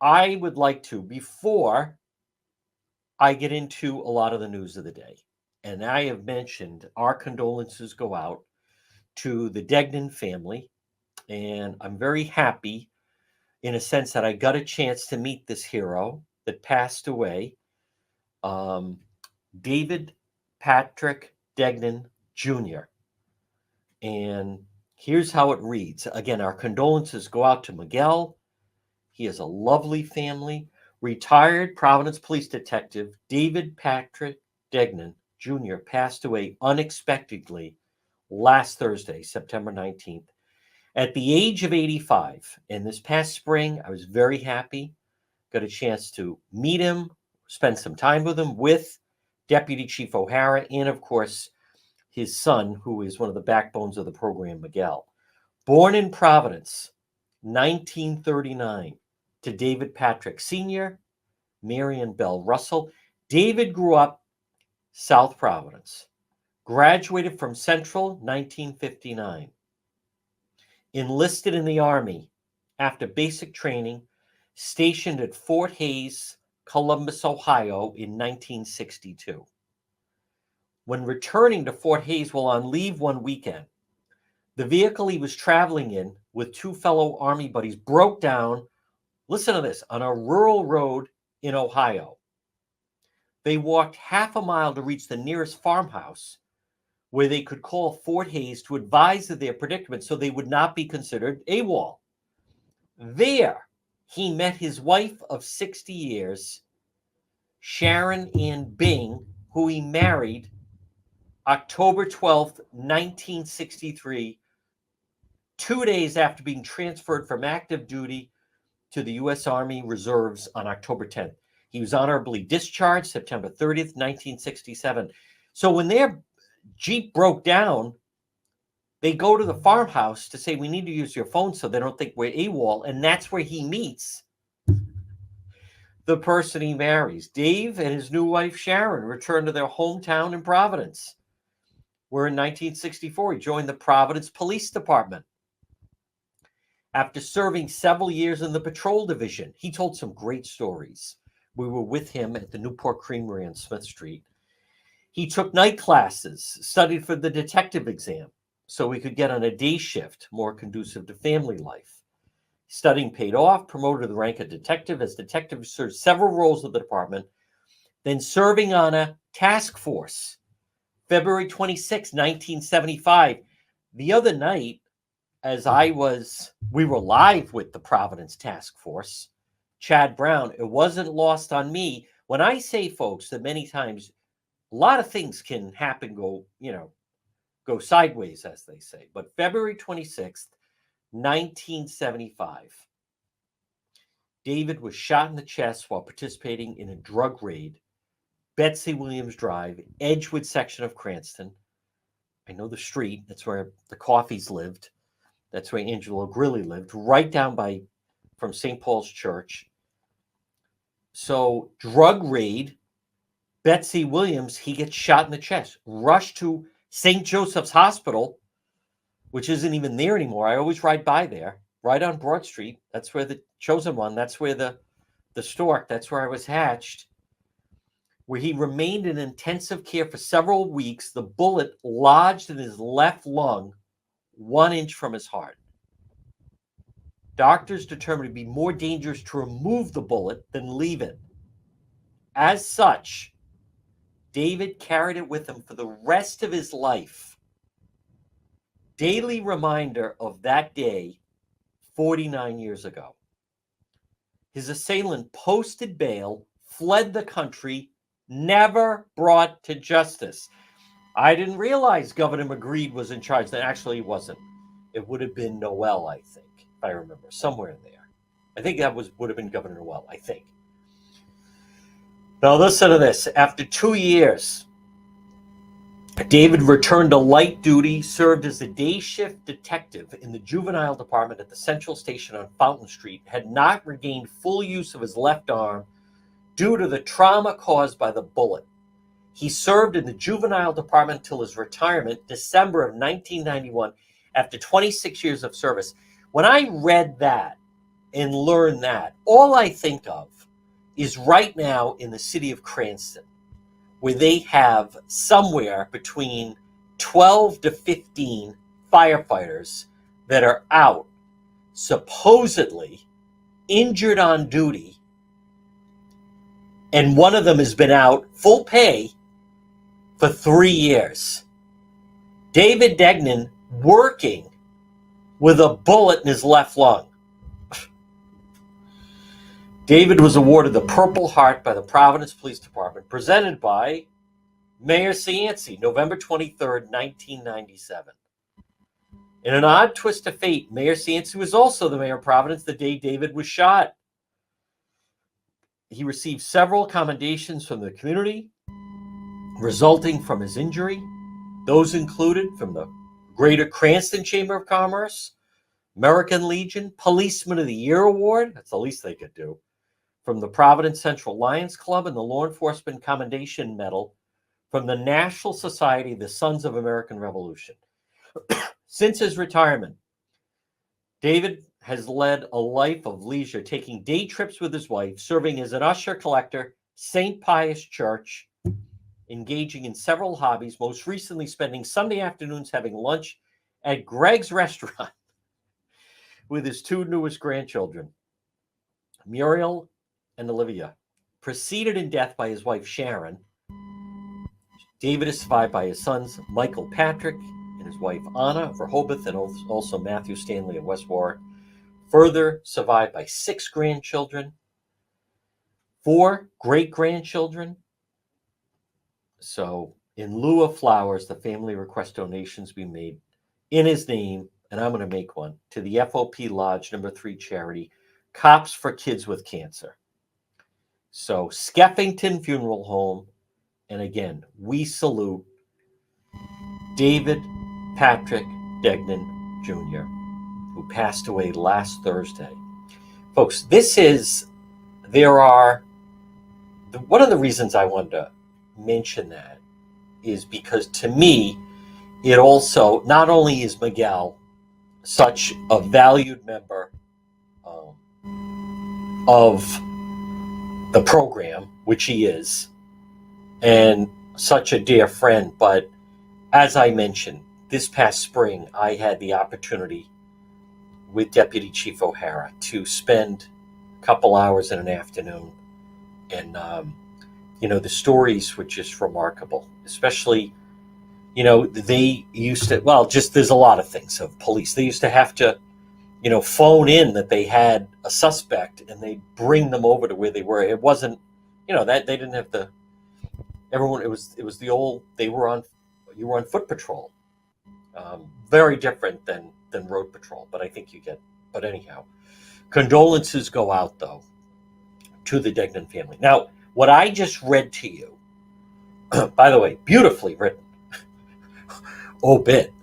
I would like to, before I get into a lot of the news of the day, and I have mentioned our condolences go out to the Deignan family, and I'm very happy in a sense that I got a chance to meet this hero that passed away, um, David Patrick Deignan Jr. And here's how it reads. Again, our condolences go out to Miguel. He has a lovely family. Retired Providence Police Detective David Patrick Deignan Jr. passed away unexpectedly last Thursday, September 19th, at the age of 85. And this past spring, I was very happy. Got a chance to meet him, spend some time with him, with Deputy Chief O'Hara, and of course, his son, who is one of the backbones of the program, Miguel. Born in Providence, 1939, to David Patrick Sr., Marion Bell Russell. David grew up South Providence, graduated from Central 1959, enlisted in the Army after basic training, stationed at Fort Hays, Columbus, Ohio in 1962. When returning to Fort Hays while on leave one weekend, the vehicle he was traveling in with two fellow Army buddies broke down, listen to this, on a rural road in Ohio. They walked half a mile to reach the nearest farmhouse where they could call Fort Hays to advise of their predicament so they would not be considered AWOL. There, he met his wife of 60 years, Sharon Ann Bing, who he married October 12th, 1963, 2 days after being transferred from active duty to the U.S. Army Reserves on October 10th. He was honorably discharged September 30th, 1967. So when their Jeep broke down, they go to the farmhouse to say, we need to use your phone so they don't think we're AWOL. And that's where he meets the person he marries. Dave and his new wife, Sharon, returned to their hometown in Providence, where in 1964 he joined the Providence Police Department. After serving several years in the patrol division, he told some great stories. We were with him at the Newport Creamery on Smith Street. He took night classes, studied for the detective exam so he could get on a day shift more conducive to family life. Studying paid off, promoted to the rank of detective. As detective, served several roles of the department, then serving on a task force. February 26, 1975. The other night, as we were live with the Providence Task Force, Chad Brown, it wasn't lost on me when I say, folks, that many times a lot of things can happen, go sideways, as they say. But February 26th, 1975, David was shot in the chest while participating in a drug raid, Betsy Williams Drive, Edgewood section of Cranston. I know the street. That's where the Coffees lived. That's where Angelo Grilli lived, right down from St. Paul's Church. So, drug raid, Betsy Williams, he gets shot in the chest, rushed to St. Joseph's Hospital, which isn't even there anymore. I always ride by there, right on Broad Street. That's where the Chosen One, that's where the stork, that's where I was hatched, where he remained in intensive care for several weeks. The bullet lodged in his left lung, 1 inch from his heart. Doctors determined it would be more dangerous to remove the bullet than leave it. As such, David carried it with him for the rest of his life. Daily reminder of that day 49 years ago. His assailant posted bail, fled the country, never brought to justice. I didn't realize Governor McGreed was in charge. That actually he wasn't. It would have been Noel, I think, if I remember, somewhere in there. I think that would have been Governor Noel, I think. Now listen to this. After 2 years, David returned to light duty, served as a day shift detective in the juvenile department at the Central Station on Fountain Street, had not regained full use of his left arm due to the trauma caused by the bullet. He served in the juvenile department until his retirement, December of 1991, after 26 years of service. When I read that, and learn that, all I think of is right now in the city of Cranston, where they have somewhere between 12 to 15 firefighters that are out, supposedly injured on duty, and one of them has been out full pay for 3 years. David Deignan working with a bullet in his left lung. David was awarded the Purple Heart by the Providence Police Department, presented by Mayor Cianci, November 23rd, 1997. In an odd twist of fate, Mayor Cianci was also the mayor of Providence the day David was shot. He received several commendations from the community resulting from his injury. Those included from the Greater Cranston Chamber of Commerce, American Legion, Policeman of the Year Award, that's the least they could do, from the Providence Central Lions Club, and the Law Enforcement Commendation Medal from the National Society of the Sons of American Revolution. Since his retirement, David has led a life of leisure, taking day trips with his wife, serving as an usher collector, St. Pius Church, engaging in several hobbies, most recently spending Sunday afternoons having lunch at Greg's restaurant with his two newest grandchildren, Muriel and Olivia. Preceded in death by his wife Sharon, David is survived by his sons Michael Patrick and his wife Anna of Rehoboth, and also Matthew Stanley of West Warwick. Further survived by 6 grandchildren, 4 great-grandchildren. So in lieu of flowers, the family requests donations be made in his name, and I'm going to make one, to the FOP Lodge No. 3 charity, Cops for Kids with Cancer. So Skeffington Funeral Home, and again, we salute David Patrick Deignan Jr., who passed away last Thursday. Folks, one of the reasons I wanted to mention that is because to me, it also, not only is Miguel such a valued member of the program, which he is, and such a dear friend, but as I mentioned, this past spring, I had the opportunity with Deputy Chief O'Hara to spend a couple hours in an afternoon, and the stories were just remarkable. Especially, they used to, there's a lot of things of police. They used to have to, phone in that they had a suspect, and they'd bring them over to where they were. It wasn't, that they didn't have the, everyone, it was the old, you were on foot patrol. Very different than road patrol, but I think but anyhow, condolences go out, though, to the Deignan family. Now, what I just read to you, by the way, beautifully written obit